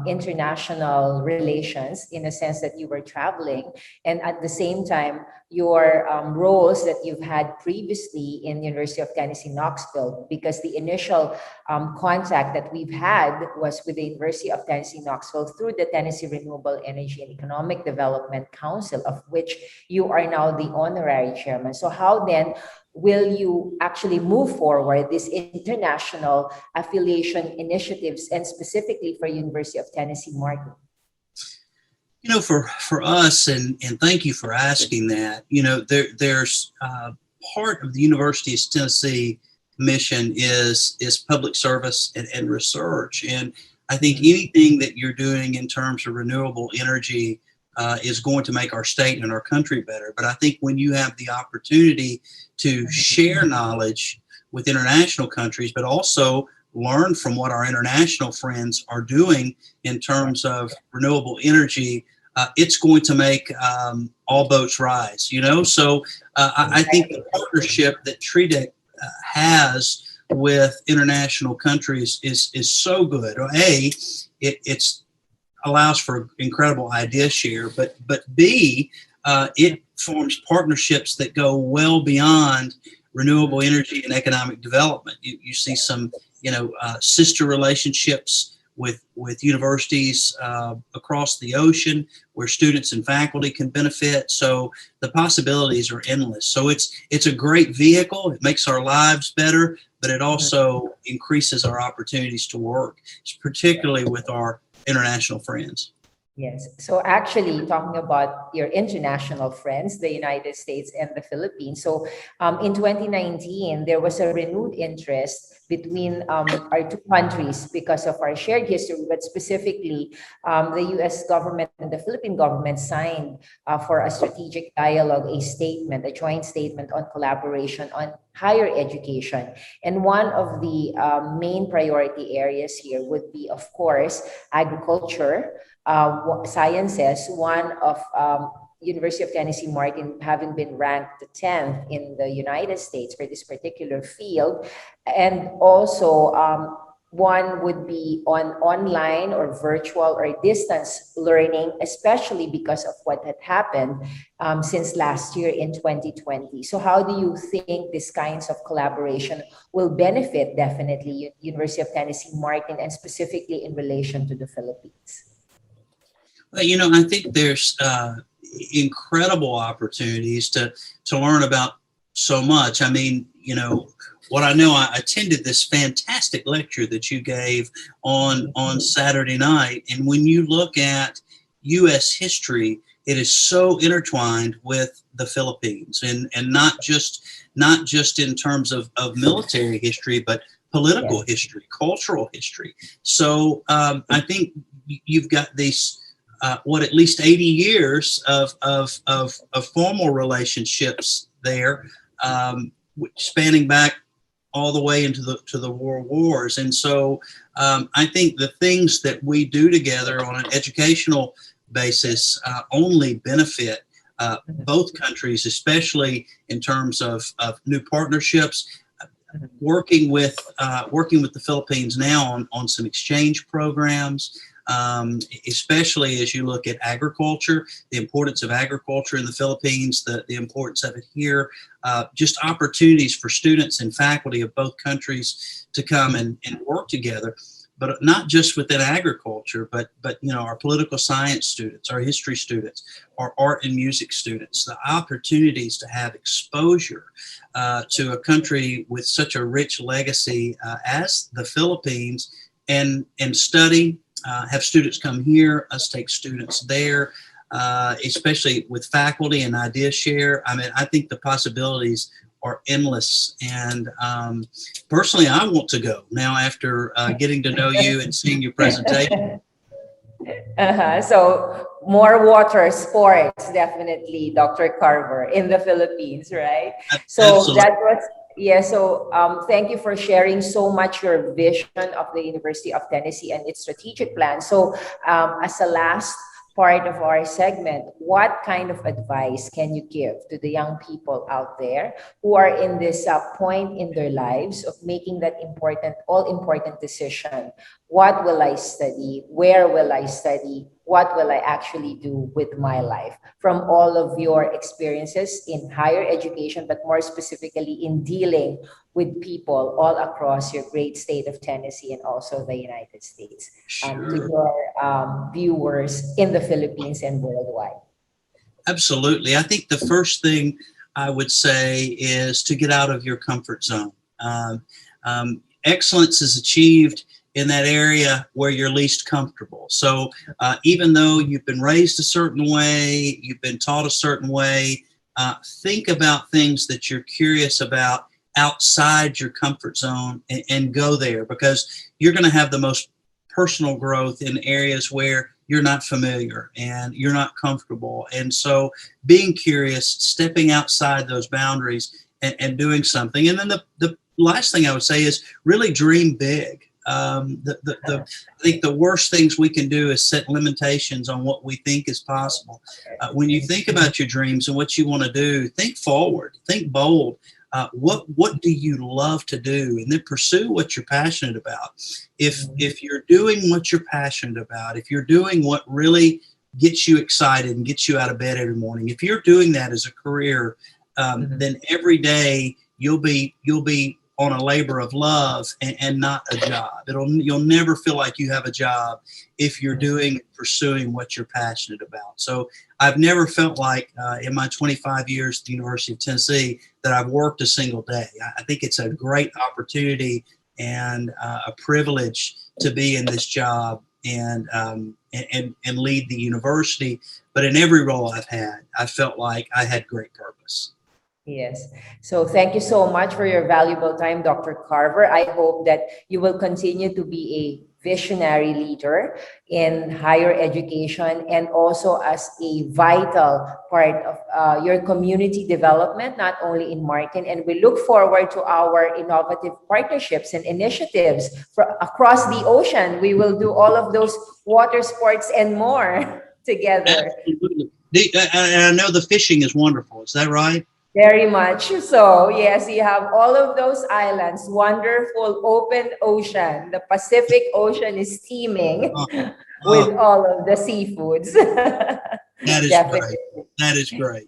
international relations, in a sense that you were traveling, and at the same time, your roles that you've had previously in University of Tennessee, Knoxville, because the initial contact that we've had was with the University of Tennessee, Knoxville through the Tennessee Renewable Energy and Economic Development Council, of which you are now the honorary chairman. So how then will you actually move forward these international affiliation initiatives, and specifically for University of Tennessee, Martin? For us, and thank you for asking that, there's part of the University of Tennessee mission is public service and research. And I think anything that you're doing in terms of renewable energy is going to make our state and our country better. But I think when you have the opportunity to share knowledge with international countries, but also learn from what our international friends are doing in terms of renewable energy, it's going to make all boats rise, So I think the partnership that TREDEC has with international countries is so good. It's allows for incredible idea share, but B, it forms partnerships that go well beyond renewable energy and economic development. You see some, sister relationships with universities across the ocean, where students and faculty can benefit. So the possibilities are endless. So it's a great vehicle. It makes our lives better, but it also increases our opportunities to work, particularly with our international friends. Yes. So actually, talking about your international friends, the United States and the Philippines. So in 2019, there was a renewed interest between our two countries because of our shared history, but specifically the US government and the Philippine government signed for a strategic dialogue, a joint statement on collaboration on higher education. And one of the main priority areas here would be, of course, agriculture, sciences, one of University of Tennessee, Martin, having been ranked the 10th in the United States for this particular field. And also one would be on online or virtual or distance learning, especially because of what had happened since last year in 2020. So how do you think these kinds of collaboration will benefit definitely University of Tennessee, Martin, and specifically in relation to the Philippines? Well, I think there's incredible opportunities to learn about so much. I mean, what I know, I attended this fantastic lecture that you gave on Saturday night. And when you look at U.S. history, it is so intertwined with the Philippines, and not just in terms of military history, but political history, cultural history. So I think you've got these at least 80 years of formal relationships there, spanning back all the way into the world wars. And so I think the things that we do together on an educational basis only benefit both countries, especially in terms of new partnerships. Working with the Philippines now on some exchange programs, especially as you look at agriculture, the importance of agriculture in the Philippines, the importance of it here, just opportunities for students and faculty of both countries to come and work together. but not just within agriculture, but our political science students, our history students, our art and music students, the opportunities to have exposure to a country with such a rich legacy as the Philippines, and study, have students come here, us take students there, especially with faculty and idea share. I mean, I think the possibilities are endless. And personally, I want to go now after getting to know you and seeing your presentation. So more water sports, definitely, Dr. Carver, in the Philippines, right? So Absolutely. that was, yeah. So thank you for sharing so much your vision of the University of Tennessee and its strategic plan. So as a last part of our segment, what kind of advice can you give to the young people out there who are in this point in their lives of making that all-important decision? What will I study? Where will I study? What will I actually do with my life? From all of your experiences in higher education, but more specifically in dealing with people all across your great state of Tennessee and also the United States, to your viewers in the Philippines and worldwide. Absolutely. I think the first thing I would say is to get out of your comfort zone. Excellence is achieved in that area where you're least comfortable. So even though you've been raised a certain way, you've been taught a certain way, think about things that you're curious about outside your comfort zone, and go there, because you're going to have the most personal growth in areas where you're not familiar and you're not comfortable. And so being curious, stepping outside those boundaries, and doing something. And then the last thing I would say is really dream big. I think the worst things we can do is set limitations on what we think is possible. When you think about your dreams and what you want to do, think forward, think bold. What do you love to do, and then pursue what you're passionate about. If you're doing what you're passionate about, if you're doing what really gets you excited and gets you out of bed every morning, if you're doing that as a career, then every day you'll be on a labor of love and not a job. You'll never feel like you have a job if you're pursuing what you're passionate about. So I've never felt like in my 25 years at the University of Tennessee that I've worked a single day. I think it's a great opportunity and a privilege to be in this job and lead the university. But in every role I've had, I felt like I had great purpose. Yes. So thank you so much for your valuable time, Dr. Carver. I hope that you will continue to be a visionary leader in higher education and also as a vital part of your community development, not only in Martin. And we look forward to our innovative partnerships and initiatives across the ocean. We will do all of those water sports and more together. Absolutely. I know the fishing is wonderful. Is that right? Very much so. Yes, you have all of those islands, wonderful open ocean. The Pacific Ocean is teeming with all of the seafoods. That is great. That is great.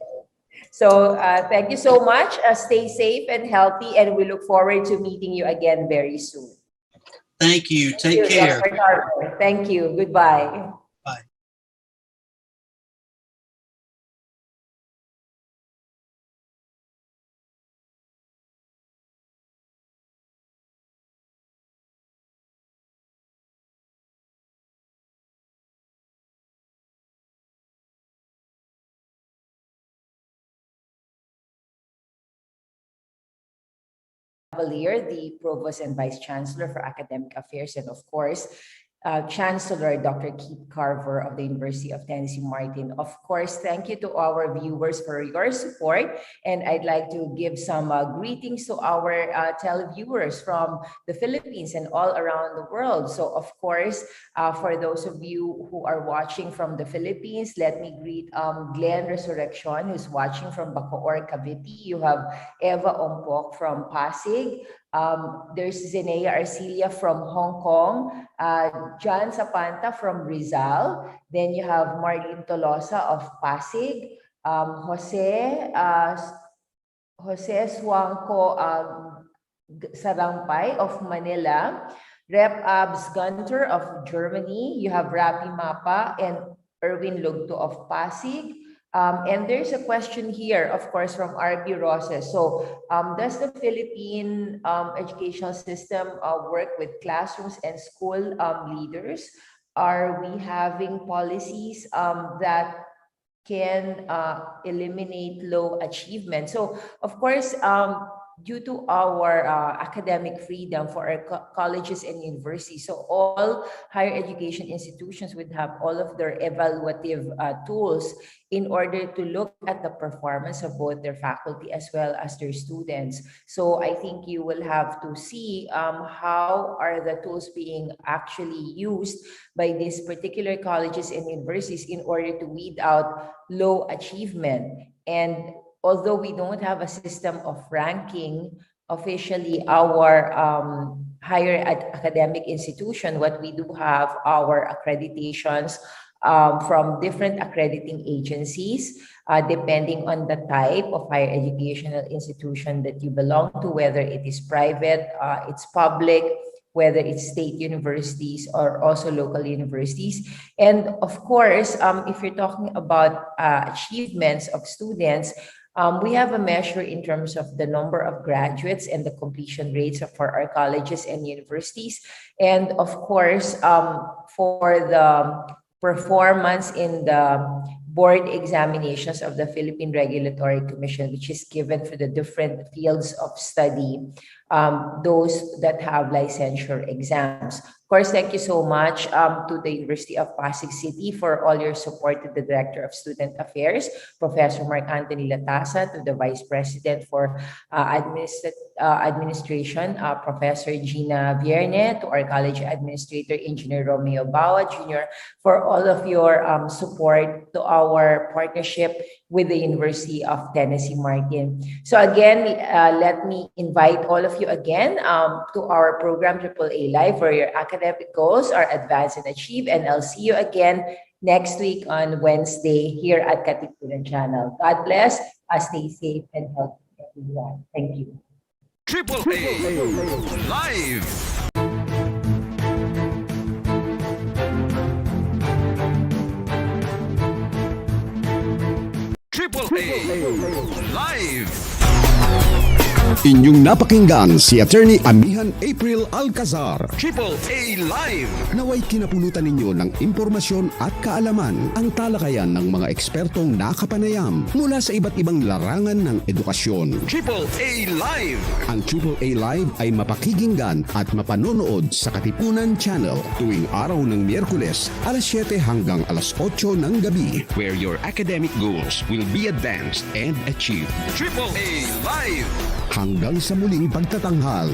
So thank you so much. Stay safe and healthy, and we look forward to meeting you again very soon. Thank you. Take care. Dr. Carver. Thank you. Goodbye. Bye. Cavalier, the Provost and Vice-Chancellor for Academic Affairs, and of course, Chancellor Dr. Keith Carver of the University of Tennessee Martin. Of course, thank you to our viewers for your support. And I'd like to give some greetings to our televiewers from the Philippines and all around the world. So of course, for those of you who are watching from the Philippines, let me greet Glenn Resurrection, who's watching from Bacoor, Cavite. You have Eva Ompok from Pasig. There's Zenea Arcilia from Hong Kong, John Zapanta from Rizal. Then you have Marlene Tolosa of Pasig, Jose Suangco Sarampay of Manila. Rep. Abs Gunter of Germany. You have Rapi Mapa and Erwin Lugto of Pasig. And there's a question here, of course, from RB Roses. So, does the Philippine educational system work with classrooms and school leaders? Are we having policies that can eliminate low achievement? So, of course, due to our academic freedom for our colleges and universities, so all higher education institutions would have all of their evaluative tools in order to look at the performance of both their faculty as well as their students. So I think you will have to see how are the tools being actually used by these particular colleges and universities in order to weed out low achievement. And although we don't have a system of ranking officially our higher academic institution, what we do have our accreditations from different accrediting agencies, depending on the type of higher educational institution that you belong to, whether it is private, it's public, whether it's state universities or also local universities. And of course, if you're talking about achievements of students, we have a measure in terms of the number of graduates and the completion rates for our colleges and universities. And of course, for the performance in the board examinations of the Philippine Regulatory Commission, which is given for the different fields of study, those that have licensure exams. Of course, thank you so much to the University of Pasig City for all your support, to the Director of Student Affairs, Professor Mark Anthony Latasa, to the Vice President for Administration, Professor Gina Vierne, to our College Administrator, Engineer Romeo Bawa Jr., for all of your support to our partnership with the University of Tennessee Martin. So again, let me invite all of you again to our program AAA Live, where your academic goals are advance and achieve. And I'll see you again next week on Wednesday here at Katipunan Channel. God bless, stay safe and healthy, everyone. Thank you. AAA Live. AAA Live. Inyong napakinggan si Attorney Amihan April ALCAZAR. AAA Live. Naway kinapulutan ninyo ng impormasyon at kaalaman ang talakayan ng mga ekspertong nakapanayam mula sa iba't ibang larangan ng edukasyon. AAA Live. Ang AAA Live ay mapakikinggan at mapanonood sa Katipunan Channel tuwing araw ng Miyerkules alas 7 hanggang alas 8 ng gabi. Where your academic goals will be advanced and achieved. AAA Live. Hanggang sa muling pagtatanghal.